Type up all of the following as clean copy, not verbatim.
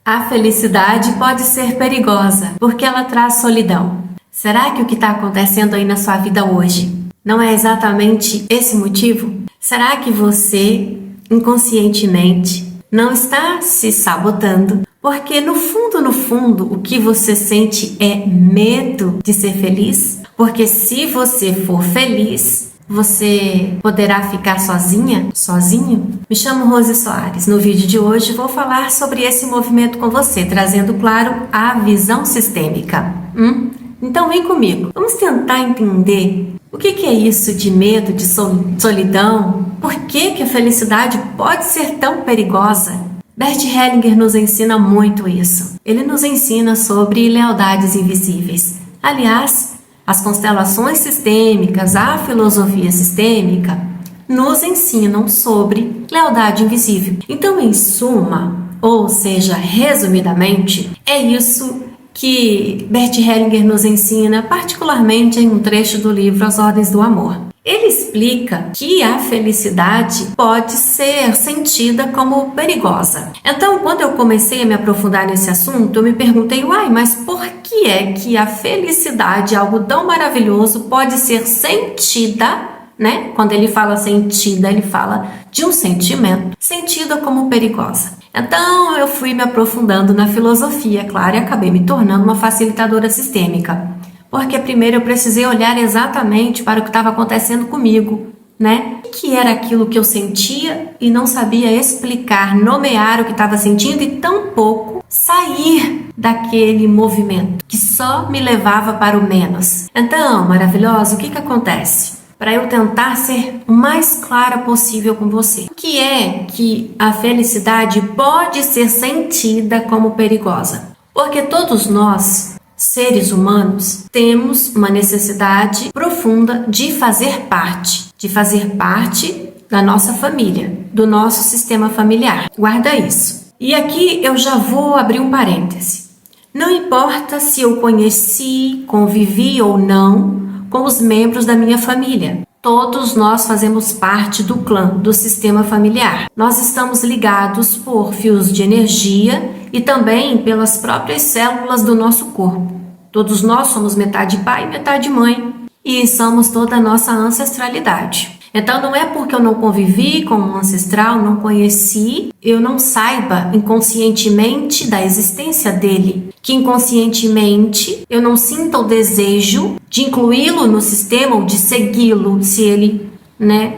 A felicidade pode ser perigosa, porque ela traz solidão. Será que o que está acontecendo aí na sua vida hoje não é exatamente esse motivo? Será que você, inconscientemente, não está se sabotando? Porque no fundo, o que você sente é medo de ser feliz? Porque se você for feliz, você poderá ficar sozinha, sozinho? Me chamo Rose Soares. No vídeo de hoje vou falar sobre esse movimento com você, trazendo, claro, a visão sistêmica. Então vem comigo. Vamos tentar entender o que é isso de medo, de solidão. Por que a felicidade pode ser tão perigosa? Bert Hellinger nos ensina muito isso. Ele nos ensina sobre lealdades invisíveis. Aliás, as constelações sistêmicas, a filosofia sistêmica, nos ensinam sobre lealdade invisível. Então, em suma, ou seja, resumidamente, é isso que Bert Hellinger nos ensina, particularmente em um trecho do livro As Ordens do Amor. Ele explica que a felicidade pode ser sentida como perigosa. Então, quando eu comecei a me aprofundar nesse assunto, eu me perguntei, mas por que é que a felicidade, algo tão maravilhoso, pode ser sentida, né? Quando ele fala sentida, ele fala de um sentimento, sentida como perigosa. Então, eu fui me aprofundando na filosofia, claro, e acabei me tornando uma facilitadora sistêmica. Porque primeiro eu precisei olhar exatamente para o que estava acontecendo comigo, né? O que era aquilo que eu sentia e não sabia explicar, nomear o que estava sentindo e tampouco sair daquele movimento que só me levava para o menos. Então, maravilhosa, o que acontece? Para eu tentar ser o mais clara possível com você. O que é que a felicidade pode ser sentida como perigosa? Porque todos nós, seres humanos, temos uma necessidade profunda de fazer parte da nossa família, do nosso sistema familiar. Guarda isso. E aqui eu já vou abrir um parêntese. Não importa se eu conheci, convivi ou não com os membros da minha família. Todos nós fazemos parte do clã, do sistema familiar. Nós estamos ligados por fios de energia e também pelas próprias células do nosso corpo. Todos nós somos metade pai e metade mãe e somos toda a nossa ancestralidade. Então não é porque eu não convivi com um ancestral, não conheci, eu não saiba inconscientemente da existência dele, que inconscientemente eu não sinta o desejo de incluí-lo no sistema ou de segui-lo se ele,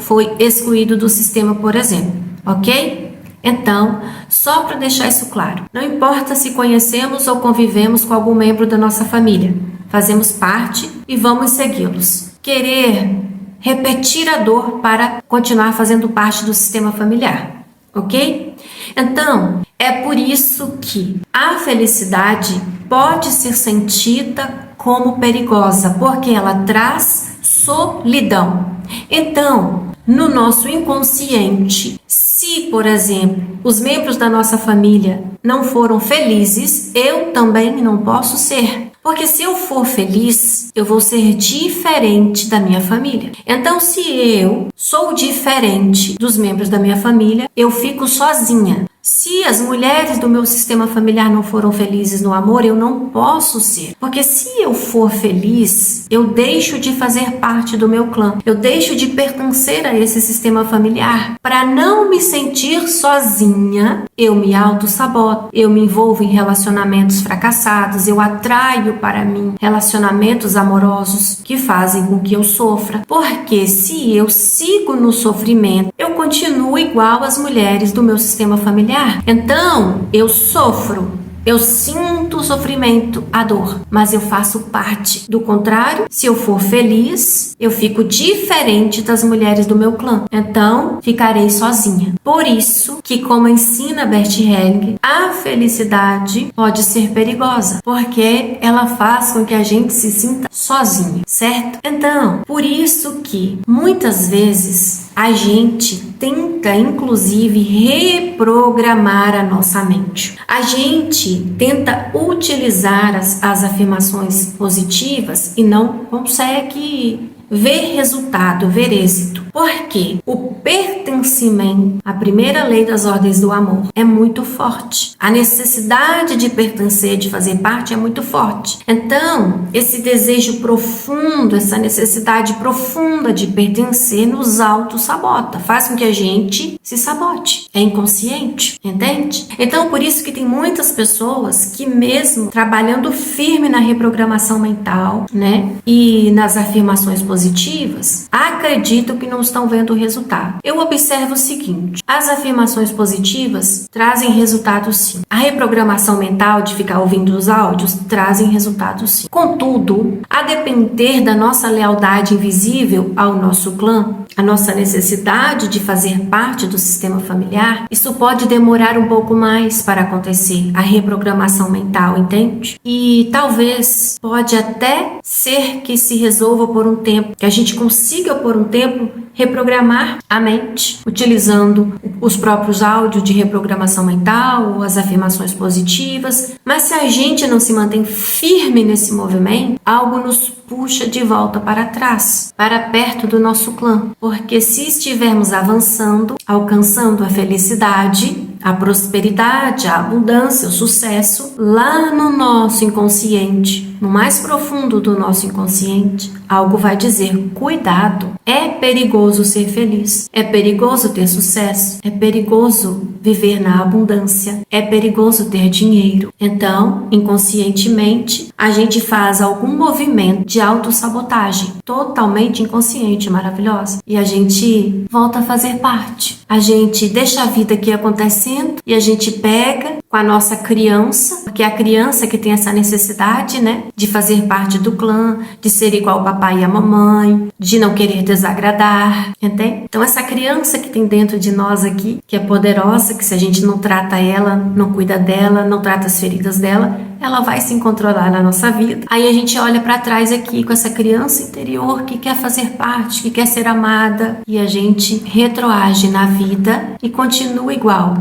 foi excluído do sistema, por exemplo, ok? Então, só para deixar isso claro, não importa se conhecemos ou convivemos com algum membro da nossa família, fazemos parte e vamos segui-los. Querer repetir a dor para continuar fazendo parte do sistema familiar, ok? Então, é por isso que a felicidade pode ser sentida como perigosa, porque ela traz solidão. Então, no nosso inconsciente, se, por exemplo, os membros da nossa família não foram felizes, eu também não posso ser. Porque se eu for feliz, eu vou ser diferente da minha família. Então, se eu sou diferente dos membros da minha família, eu fico sozinha. Se as mulheres do meu sistema familiar não foram felizes no amor, eu não posso ser. Porque se eu for feliz, eu deixo de fazer parte do meu clã. Eu deixo de pertencer a esse sistema familiar. Para não me sentir sozinha, eu me auto-saboto. Eu me envolvo em relacionamentos fracassados. Eu atraio para mim relacionamentos amorosos que fazem com que eu sofra. Porque se eu sigo no sofrimento, eu continuo igual às mulheres do meu sistema familiar. Então, eu sofro, eu sinto o sofrimento, a dor, mas eu faço parte. Do contrário, se eu for feliz, eu fico diferente das mulheres do meu clã. Então, ficarei sozinha. Por isso que, como ensina Bert Hellinger, a felicidade pode ser perigosa, porque ela faz com que a gente se sinta sozinho, certo? Então, por isso que muitas vezes a gente tenta, inclusive, reprogramar a nossa mente. A gente tenta utilizar as afirmações positivas e não consegue ver resultado, ver êxito. Porque o pertencimento, a primeira lei das ordens do amor, é muito forte. A necessidade de pertencer, de fazer parte, é muito forte. Então, esse desejo profundo, essa necessidade profunda de pertencer nos auto-sabota, faz com que a gente se sabote. É inconsciente, entende? Então, por isso que tem muitas pessoas que mesmo trabalhando firme na reprogramação mental, né, e nas afirmações positivas, acreditam que não estão vendo o resultado. Eu observo o seguinte: as afirmações positivas trazem resultados sim. A reprogramação mental de ficar ouvindo os áudios trazem resultados sim. Contudo, a depender da nossa lealdade invisível ao nosso clã, a nossa necessidade de fazer parte do sistema familiar, isso pode demorar um pouco mais para acontecer, a reprogramação mental, entende? E talvez pode até ser que se resolva por um tempo, que a gente consiga por um tempo reprogramar a mente, utilizando os próprios áudios de reprogramação mental ou as afirmações positivas. Mas se a gente não se mantém firme nesse movimento, algo nos puxa de volta para trás, para perto do nosso clã. Porque se estivermos avançando, alcançando a felicidade, a prosperidade, a abundância, o sucesso, lá no nosso inconsciente, no mais profundo do nosso inconsciente, algo vai dizer: cuidado, é perigoso ser feliz, é perigoso ter sucesso, é perigoso viver na abundância, é perigoso ter dinheiro. Então, inconscientemente, a gente faz algum movimento de autossabotagem, totalmente inconsciente, maravilhosa, e a gente volta a fazer parte. A gente deixa a vida aqui acontecendo e a gente pega com a nossa criança, porque é a criança que tem essa necessidade, né, de fazer parte do clã, de ser igual ao papai e a mamãe, de não querer desagradar, entende? Então essa criança que tem dentro de nós aqui, que é poderosa, que se a gente não trata ela, não cuida dela, não trata as feridas dela, ela vai se controlar na nossa vida. Aí a gente olha para trás aqui com essa criança interior que quer fazer parte, que quer ser amada, e a gente retroage na vida e continua igual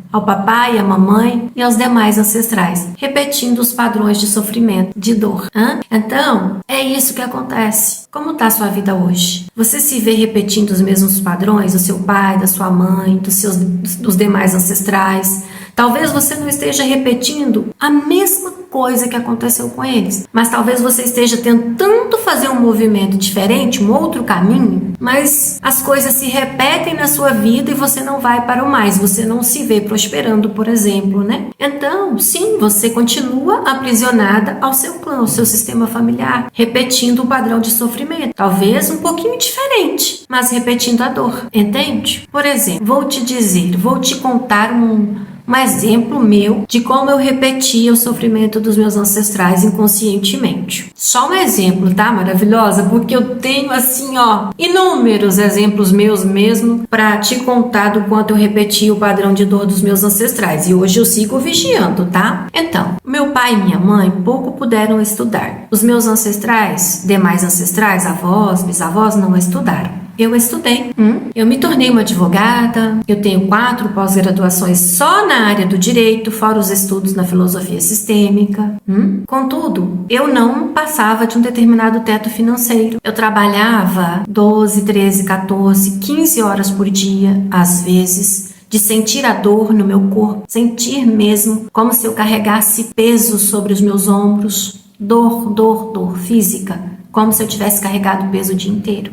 ao papai, à mamãe e aos demais ancestrais, repetindo os padrões de sofrimento, de dor. Então, é isso que acontece. Como está a sua vida hoje? Você se vê repetindo os mesmos padrões do seu pai, da sua mãe, dos demais ancestrais? Talvez você não esteja repetindo a mesma coisa que aconteceu com eles, mas talvez você esteja tentando fazer um movimento diferente, um outro caminho, mas as coisas se repetem na sua vida e você não vai para o mais, você não se vê prosperando, por exemplo, né? Então, sim, você continua aprisionada ao seu clã, ao seu sistema familiar, repetindo o padrão de sofrimento, talvez um pouquinho diferente, mas repetindo a dor, entende? Por exemplo, vou te contar um exemplo meu de como eu repetia o sofrimento dos meus ancestrais inconscientemente. Só um exemplo, tá? Maravilhosa, porque eu tenho assim, inúmeros exemplos meus mesmo para te contar do quanto eu repetia o padrão de dor dos meus ancestrais. E hoje eu sigo vigiando, tá? Então, meu pai e minha mãe pouco puderam estudar. Os meus ancestrais, demais ancestrais, avós, bisavós, não estudaram. Eu estudei. Eu me tornei uma advogada, eu tenho 4 pós-graduações só na área do direito, fora os estudos na filosofia sistêmica. Contudo, eu não passava de um determinado teto financeiro. Eu trabalhava 12, 13, 14, 15 horas por dia, às vezes, de sentir a dor no meu corpo, sentir mesmo como se eu carregasse peso sobre os meus ombros, dor física. Como se eu tivesse carregado o peso o dia inteiro.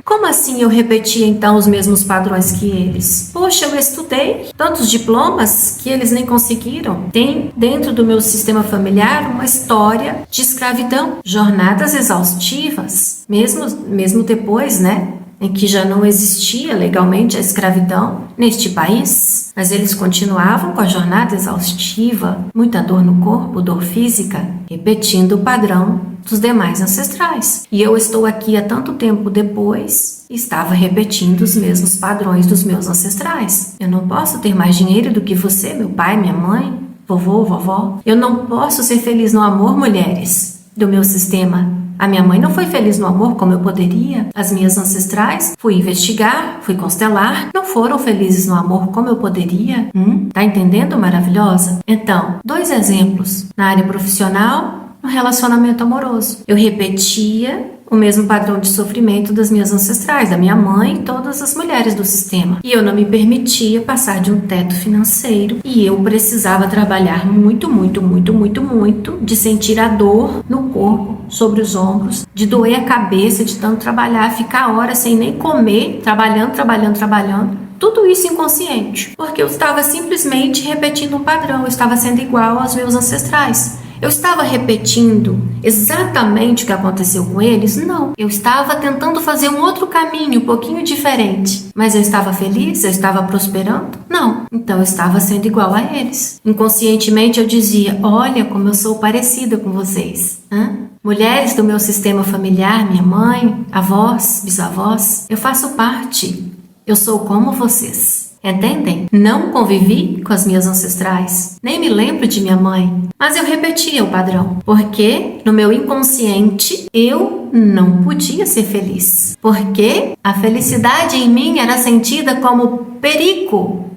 Como assim eu repetia então os mesmos padrões que eles? Poxa, eu estudei tantos diplomas que eles nem conseguiram. Tem dentro do meu sistema familiar uma história de escravidão, jornadas exaustivas, mesmo depois, né? Em que já não existia legalmente a escravidão neste país, mas eles continuavam com a jornada exaustiva, muita dor no corpo, dor física, repetindo o padrão dos demais ancestrais. E eu estou aqui há tanto tempo depois e estava repetindo os mesmos padrões dos meus ancestrais. Eu não posso ter mais dinheiro do que você, meu pai, minha mãe, vovô, vovó. Eu não posso ser feliz no amor, mulheres, do meu sistema. A minha mãe não foi feliz no amor como eu poderia. As minhas ancestrais, fui investigar, fui constelar, não foram felizes no amor como eu poderia. Tá entendendo, maravilhosa? Então, 2 exemplos. Na área profissional, no relacionamento amoroso. Eu repetia o mesmo padrão de sofrimento das minhas ancestrais, da minha mãe e todas as mulheres do sistema. E eu não me permitia passar de um teto financeiro e eu precisava trabalhar muito, de sentir a dor no corpo, sobre os ombros, de doer a cabeça, de tanto trabalhar, ficar horas sem nem comer, trabalhando. Tudo isso inconsciente, porque eu estava simplesmente repetindo um padrão, eu estava sendo igual aos meus ancestrais. Eu estava repetindo exatamente o que aconteceu com eles? Não. Eu estava tentando fazer um outro caminho, um pouquinho diferente. Mas eu estava feliz? Eu estava prosperando? Não. Então eu estava sendo igual a eles. Inconscientemente eu dizia, olha como eu sou parecida com vocês. Mulheres do meu sistema familiar, minha mãe, avós, bisavós, eu faço parte. Eu sou como vocês. Entendem? Não convivi com as minhas ancestrais, nem me lembro de minha mãe, mas eu repetia o padrão, porque no meu inconsciente eu não podia ser feliz, porque a felicidade em mim era sentida como perigo.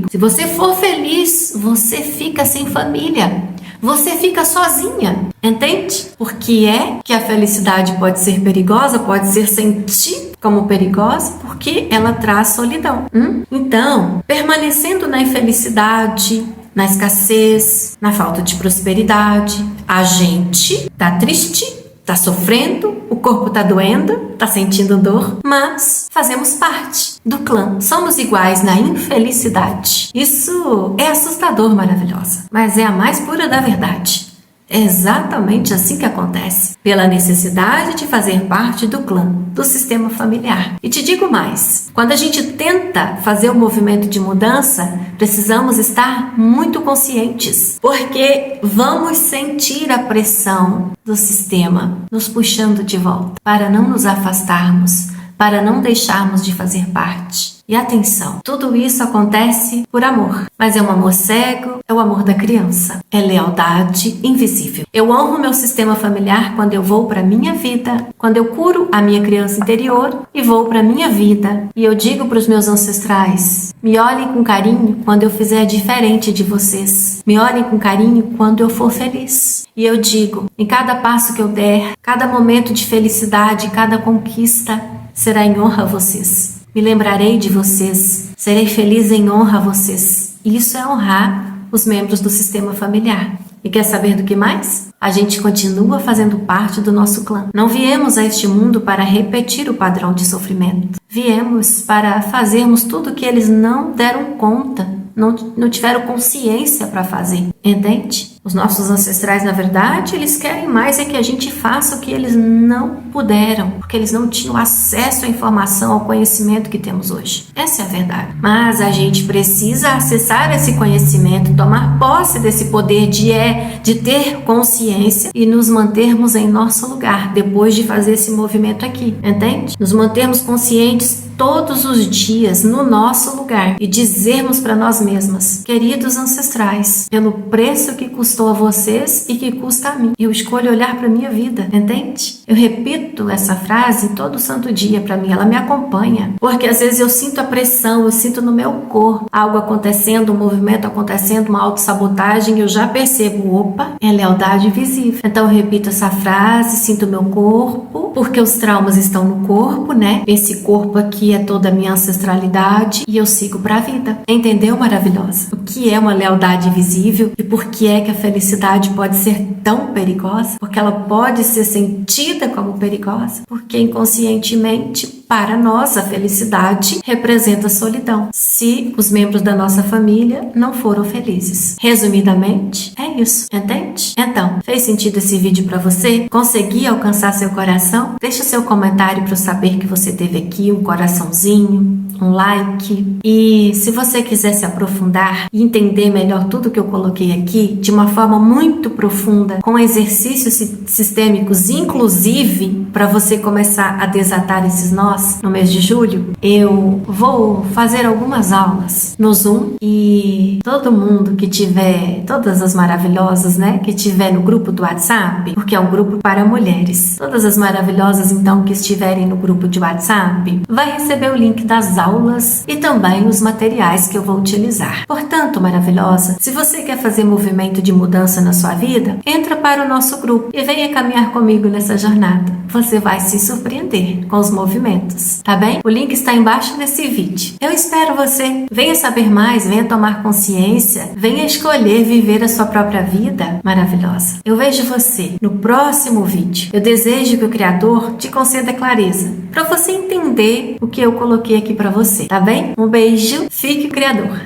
Se você for feliz, você fica sem família. Você fica sozinha, entende? Porque é que a felicidade pode ser perigosa, pode ser sentida como perigosa, porque ela traz solidão. Então, permanecendo na infelicidade, na escassez, na falta de prosperidade, a gente tá triste, tá sofrendo, o corpo tá doendo, tá sentindo dor, mas fazemos parte do clã. Somos iguais na infelicidade. Isso é assustador, maravilhosa, mas é a mais pura da verdade. É exatamente assim que acontece, pela necessidade de fazer parte do clã, do sistema familiar. E te digo mais, quando a gente tenta fazer o movimento de mudança, precisamos estar muito conscientes, porque vamos sentir a pressão do sistema nos puxando de volta, para não nos afastarmos, para não deixarmos de fazer parte. E atenção, tudo isso acontece por amor, mas é um amor cego, é o amor da criança, é lealdade invisível. Eu honro meu sistema familiar quando eu vou para minha vida, quando eu curo a minha criança interior e vou para minha vida. E eu digo para os meus ancestrais, me olhem com carinho quando eu fizer diferente de vocês. Me olhem com carinho quando eu for feliz. E eu digo, em cada passo que eu der, cada momento de felicidade, cada conquista, será em honra a vocês. Me lembrarei de vocês, serei feliz em honra a vocês. Isso é honrar os membros do sistema familiar. E quer saber do que mais? A gente continua fazendo parte do nosso clã. Não viemos a este mundo para repetir o padrão de sofrimento. Viemos para fazermos tudo que eles não deram conta, não tiveram consciência para fazer. Entende? Os nossos ancestrais, na verdade, eles querem mais é que a gente faça o que eles não puderam, porque eles não tinham acesso à informação, ao conhecimento que temos hoje. Essa é a verdade. Mas a gente precisa acessar esse conhecimento, tomar posse desse poder de ter consciência e nos mantermos em nosso lugar, depois de fazer esse movimento aqui, entende? Nos mantermos conscientes todos os dias no nosso lugar e dizermos para nós mesmas, queridos ancestrais, pelo preço que custou a vocês e que custa a mim, eu escolho olhar para minha vida, entende? Eu repito essa frase todo santo dia para mim, ela me acompanha, porque às vezes eu sinto a pressão, eu sinto no meu corpo algo acontecendo, um movimento acontecendo, uma autossabotagem, eu já percebo, opa, é lealdade invisível. Então eu repito essa frase, sinto o meu corpo, porque os traumas estão no corpo, né? Esse corpo aqui é toda a minha ancestralidade e eu sigo para a vida. Entendeu, maravilhosa? O que é uma lealdade invisível e por que é que a felicidade pode ser tão perigosa? Porque ela pode ser sentida como perigosa, porque inconscientemente para nós, a felicidade representa solidão, se os membros da nossa família não foram felizes. Resumidamente, é isso, entende? Então, fez sentido esse vídeo para você? Consegui alcançar seu coração? Deixa seu comentário para eu saber que você teve aqui, um coraçãozinho, um like. E se você quiser se aprofundar e entender melhor tudo que eu coloquei aqui, de uma forma muito profunda, com exercícios sistêmicos, inclusive para você começar a desatar esses nós, nós, no mês de julho, eu vou fazer algumas aulas no Zoom e todo mundo que tiver, todas as maravilhosas, né, que tiver no grupo do WhatsApp, porque é um grupo para mulheres, todas as maravilhosas, então, que estiverem no grupo de WhatsApp, vai receber o link das aulas e também os materiais que eu vou utilizar. Portanto, maravilhosa, se você quer fazer movimento de mudança na sua vida, entra para o nosso grupo e venha caminhar comigo nessa jornada. Você vai se surpreender com os movimentos, tá bem? O link está embaixo desse vídeo. Eu espero você. Venha saber mais, venha tomar consciência, venha escolher viver a sua própria vida maravilhosa. Eu vejo você no próximo vídeo. Eu desejo que o Criador te conceda clareza para você entender o que eu coloquei aqui para você, tá bem? Um beijo, fique Criador.